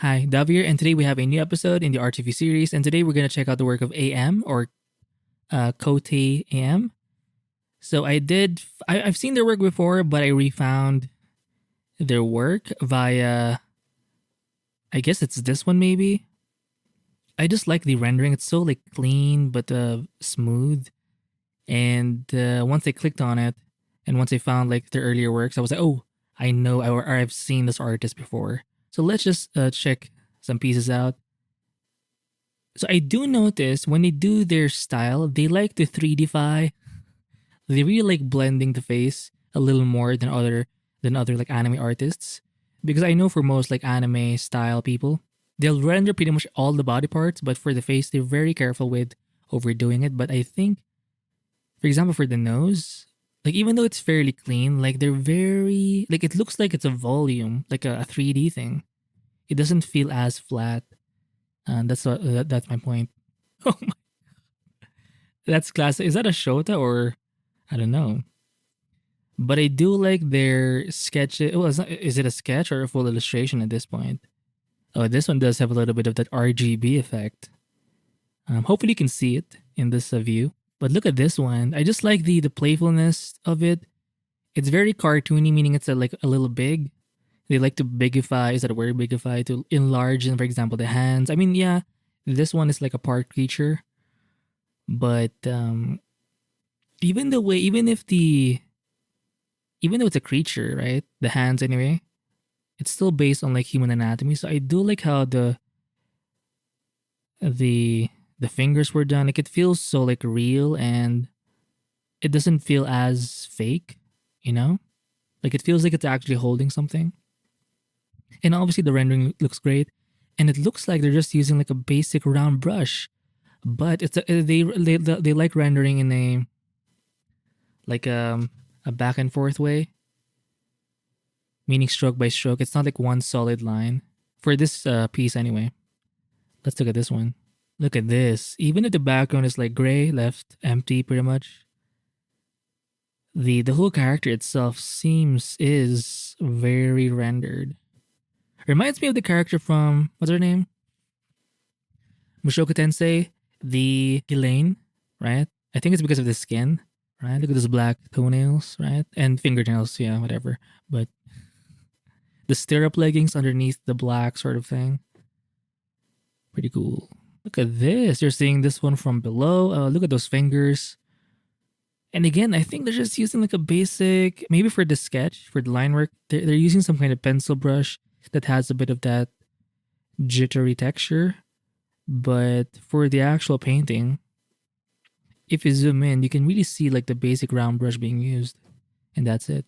Hi, Dav here, and today we have a new episode in the RTV series. And today we're going to check out the work of AM or Kote AM. So I've seen their work before, but I refound their work via, I guess it's this one maybe. I just like the rendering. It's so like clean but smooth. And once I clicked on it, and once I found like their earlier works, I was like, oh, I know, or I've seen this artist before. So let's just check some pieces out. So I do notice when they do their style, they like to 3Dify. They really like blending the face a little more than other like anime artists. Because I know for most like anime style people, they'll render pretty much all the body parts, but for the face, they're very careful with overdoing it. But I think, for example, for the nose, like even though it's fairly clean, like they're very like it looks like it's a volume, like a 3D thing. It doesn't feel as flat. And that's my point. Oh my, that's classic. Is that a Shota or I don't know? But I do like their sketches. Well, is it a sketch or a full illustration at this point? Oh, this one does have a little bit of that RGB effect. Hopefully you can see it in this view. But look at this one. I just like the playfulness of it. It's very cartoony, meaning it's like a little big. They like to bigify. Is that a word? Bigify to enlarge, for example, the hands. I mean, yeah, this one is like a part creature, but even the way, even though it's a creature, right? The hands anyway, it's still based on like human anatomy. So I do like how the the fingers were done. Like it feels so like real and it doesn't feel as fake, you know? Like it feels like it's actually holding something. And obviously the rendering looks great. And it looks like they're just using like a basic round brush. But they like rendering in like a back and forth way, meaning stroke by stroke. It's not like one solid line for this piece anyway. Let's look at this one. Look at this. Even if the background is like gray, left empty, pretty much, the whole character itself seems is very rendered. Reminds me of the character from what's her name? Mushoku Tensei, the Elaine, right? I think it's because of the skin, right? Look at those black toenails, right? And fingernails, yeah, whatever. But the stirrup leggings underneath the black sort of thing. Pretty cool. Look at this. You're seeing this one from below. Look at those fingers. And again, I think they're just using like a basic, maybe for the sketch, for the line work, they're using some kind of pencil brush that has a bit of that jittery texture. But for the actual painting, if you zoom in, you can really see like the basic round brush being used. And that's it.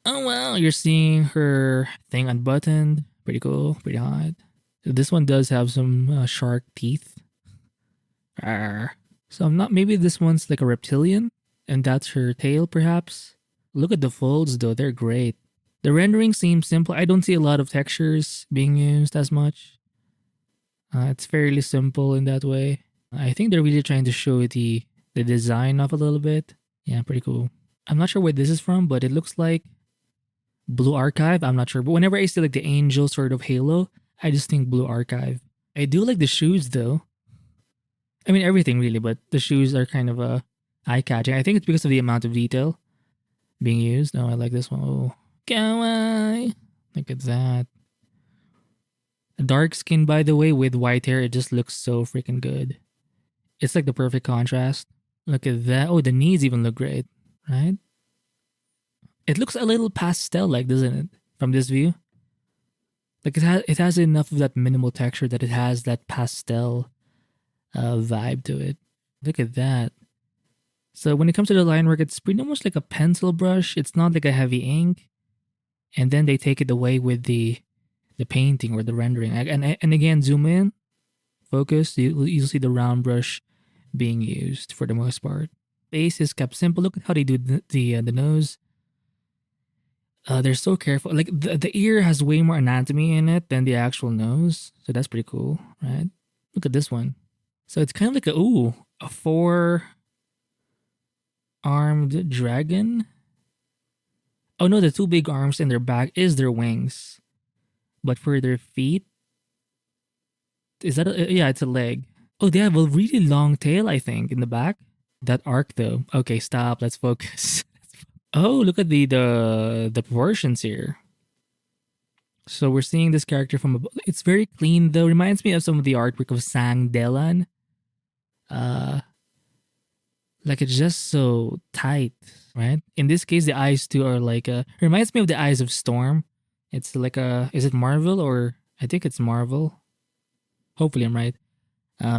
Oh wow, you're seeing her thing unbuttoned. Pretty cool, pretty hot. So this one does have some shark teeth. Arr. So I'm not, maybe this one's like a reptilian, and that's her tail perhaps. Look at the folds though, they're great. The rendering seems simple. I don't see a lot of textures being used as much. It's fairly simple in that way. I think they're really trying to show the design off a little bit. Yeah, pretty cool. I'm not sure where this is from, but it looks like Blue Archive. I'm not sure, but whenever I see like the angel sort of halo, I just think Blue Archive. I do like the shoes though. I mean everything really, but the shoes are kind of eye catching. I think it's because of the amount of detail being used. Oh, I like this one. Oh, kawaii! Look at that. Dark skin, by the way, with white hair. It just looks so freaking good. It's like the perfect contrast. Look at that. Oh, the knees even look great, right? It looks a little pastel like, doesn't it? From this view. Like it has enough of that minimal texture that it has that pastel vibe to it. Look at that. So when it comes to the line work, it's pretty much like a pencil brush. It's not like a heavy ink. And then they take it away with the painting or the rendering. And again, zoom in, focus, you'll see the round brush being used for the most part. Face is kept simple. Look at how they do the nose. They're so careful. Like the ear has way more anatomy in it than the actual nose, so that's pretty cool, right? Look at this one. So it's kind of like a four-armed dragon. Oh no, the two big arms in their back is their wings, but for their feet, Is that yeah, it's a leg. Oh, they have a really long tail, I think, in the back. That arc though. Okay, stop. Let's focus. Oh, look at the proportions here. So we're seeing this character from it's very clean though. Reminds me of some of the artwork of Sang Delan. Uh like it's just so tight, right? In this case the eyes too are like reminds me of the eyes of Storm. It's like a is it Marvel or I think it's Marvel. Hopefully I'm right.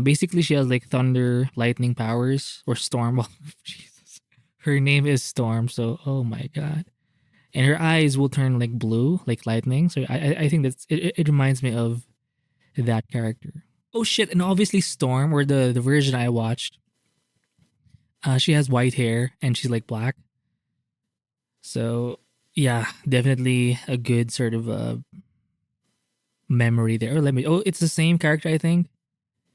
Basically she has like thunder, lightning powers or storm. Jesus. Her name is Storm, so oh my god. And her eyes will turn like blue, like lightning. So I think it reminds me of that character. Oh shit! And obviously Storm, or the version I watched, she has white hair and she's like black. So yeah, definitely a good sort of memory there. Or let me. Oh, it's the same character I think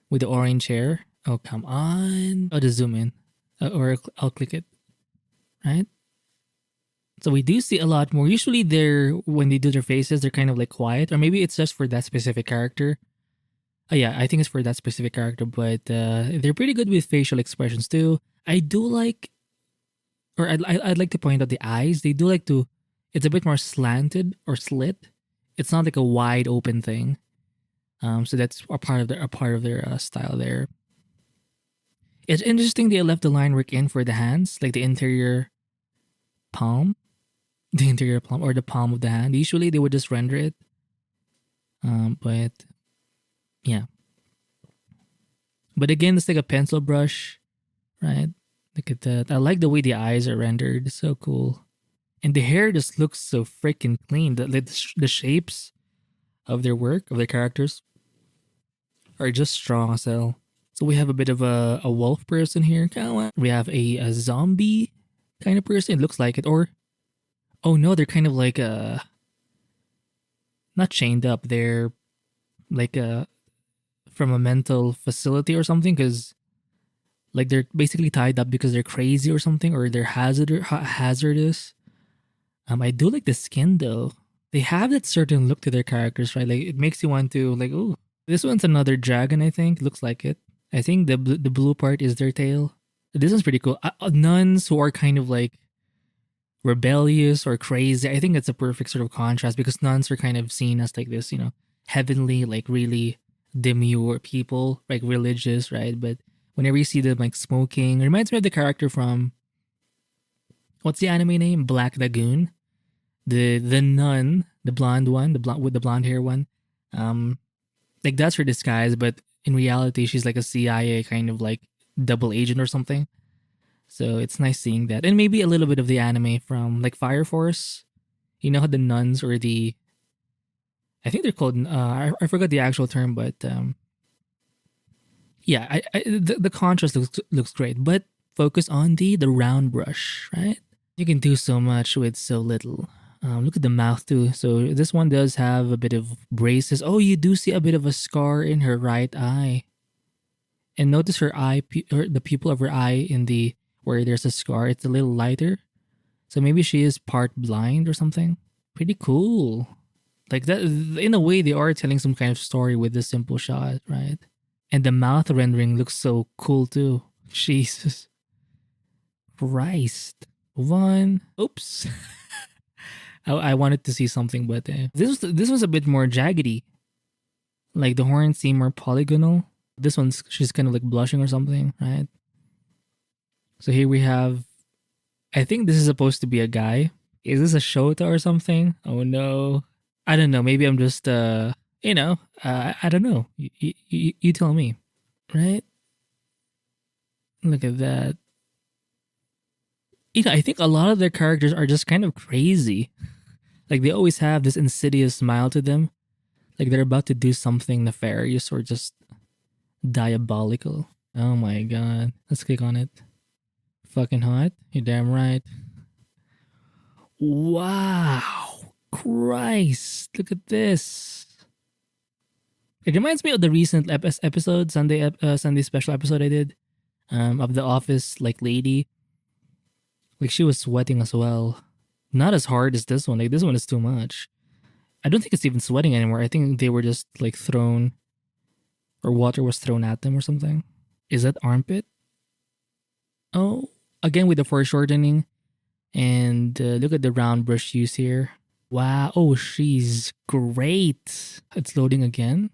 with the orange hair. Oh come on! I'll just zoom in, or I'll click it. Right. So we do see a lot more. Usually they're when they do their faces, they're kind of like quiet, or maybe it's just for that specific character. Oh yeah, I think it's for that specific character, but they're pretty good with facial expressions too. I do like, or I'd like to point out the eyes. They do like to, it's a bit more slanted or slit. It's not like a wide open thing. So that's a part of their style there. It's interesting they left the line work in for the hands, like the interior palm, the interior palm or the palm of the hand. Usually they would just render it, but yeah. But again, it's like a pencil brush, right? Look at that. I like the way the eyes are rendered. It's so cool. And the hair just looks so freaking clean. The shapes of their work, of their characters, are just strong as hell. So we have a bit of a wolf person here. We have a zombie kind of person. It looks like it. Or, oh no, they're kind of like not chained up. They're like from a mental facility or something, because like they're basically tied up because they're crazy or something, or they're hazardous. I do like the skin though. They have that certain look to their characters, right? Like it makes you want to like, oh, this one's another dragon. I think looks like it. I think the blue part is their tail. This one's pretty cool. Nuns who are kind of like rebellious or crazy. I think it's a perfect sort of contrast because nuns are kind of seen as like this, heavenly, like really demure people, like religious, right? But whenever you see them like smoking, it reminds me of the character from what's the anime name? Black Lagoon. The nun, the blonde one, the blonde with the blonde hair one. Like that's her disguise, but in reality, she's like a CIA kind of like double agent or something. So it's nice seeing that, and maybe a little bit of the anime from like Fire Force. You know how the nuns or the, I think they're called. I forgot the actual term, but yeah, the contrast looks great. But focus on the round brush, right? You can do so much with so little. Look at the mouth too. So this one does have a bit of braces. Oh, you do see a bit of a scar in her right eye. And notice her eye, or the pupil of her eye in the where there's a scar. It's a little lighter. So maybe she is part blind or something. Pretty cool. Like that, in a way, they are telling some kind of story with this simple shot, right? And the mouth rendering looks so cool too. Jesus Christ. One. Oops. I wanted to see something, but this was a bit more jaggedy. Like the horns seem more polygonal. This one's she's kind of like blushing or something, right? So here we have. I think this is supposed to be a guy. Is this a Shota or something? Oh no, I don't know. Maybe I'm just I don't know. You tell me, right? Look at that. I think a lot of their characters are just kind of crazy. Like they always have this insidious smile to them. Like they're about to do something nefarious or just diabolical. Oh my god. Let's click on it. Fucking hot. You're damn right. Wow. Christ. Look at this. It reminds me of the recent episode, Sunday special episode I did, of the Office like lady. Like she was sweating as well. Not as hard as this one. Like this one is too much. I don't think it's even sweating anymore. I think they were just like thrown or water was thrown at them or something. Is that armpit? Oh, again with the foreshortening. And look at the round brush use here. Wow. Oh, she's great. It's loading again.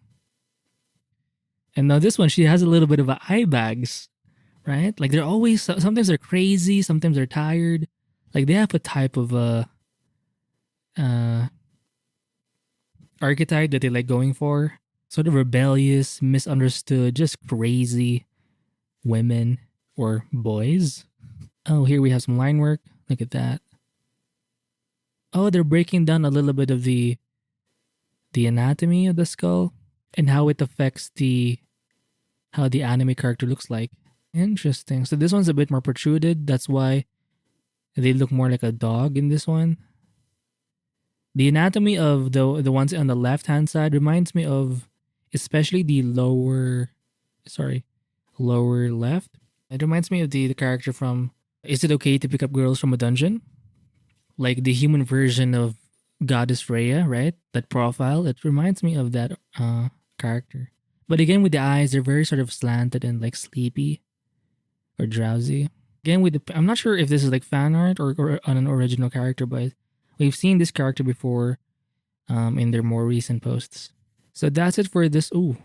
And now this one, she has a little bit of a eye bags, right? Like they're always, sometimes they're crazy, sometimes they're tired. Like they have a type of archetype that they like going for. Sort of rebellious, misunderstood, just crazy women or boys. Oh, here we have some line work. Look at that. Oh, they're breaking down a little bit of the anatomy of the skull and how it affects how the anime character looks like. Interesting. So this one's a bit more protruded. That's why they look more like a dog in this one. The anatomy of the ones on the left hand side reminds me of especially the lower left. It reminds me of the character from Is It Okay to Pick Up Girls from a Dungeon? Like the human version of Goddess Freya, right? That profile. It reminds me of that character. But again, with the eyes, they're very sort of slanted and like sleepy or drowsy. Again, I'm not sure if this is like fan art or on an original character, but we've seen this character before in their more recent posts. So that's it for this. Ooh,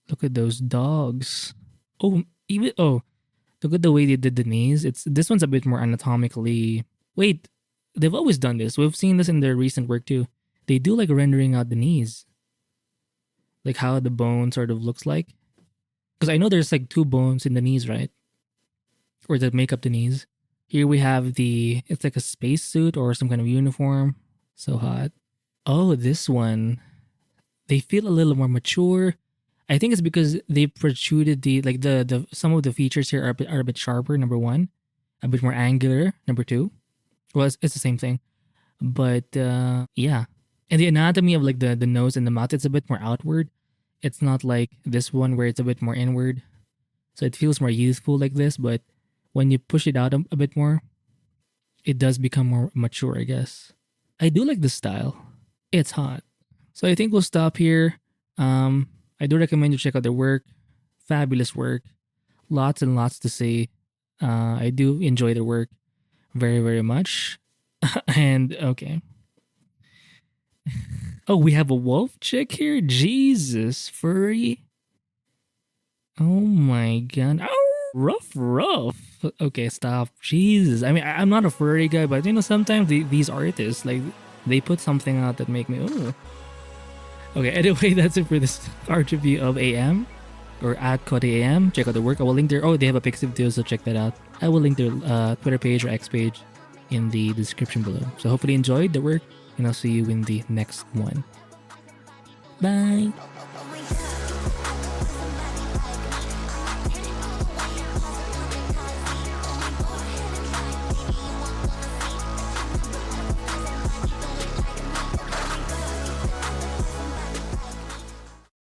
look at those dogs. Oh, look at the way they did the knees. This one's a bit more anatomically. Wait, they've always done this. We've seen this in their recent work too. They do like rendering out the knees, like how the bone sort of looks like. Because I know there's like 2 bones in the knees, right? Or that make up the knees. Here we have it's like a spacesuit or some kind of uniform. So hot. Oh, this one. They feel a little more mature. I think it's because they protruded the some of the features here are a bit sharper, number 1. A bit more angular, number 2. Well, it's the same thing. But yeah. And the anatomy of like the nose and the mouth, it's a bit more outward. It's not like this one where it's a bit more inward. So it feels more youthful like this, but when you push it out a bit more, it does become more mature, I guess. I do like the style. It's hot. So I think we'll stop here. I do recommend you check out their work. Fabulous work. Lots and lots to say. I do enjoy their work very, very much. And okay. Oh, we have a wolf chick here? Jesus, furry. Oh my god. Oh, rough. Okay, stop. Jesus. I mean, I'm not a furry guy, but sometimes these artists, like, they put something out that make me, oh. Okay, anyway, that's it for this art review of AM or at Code AM. Check out the work. I will link their, they have a Pixiv too, so check that out. I will link their Twitter page or X page in the description below. So hopefully you enjoyed the work, and I'll see you in the next one. Bye.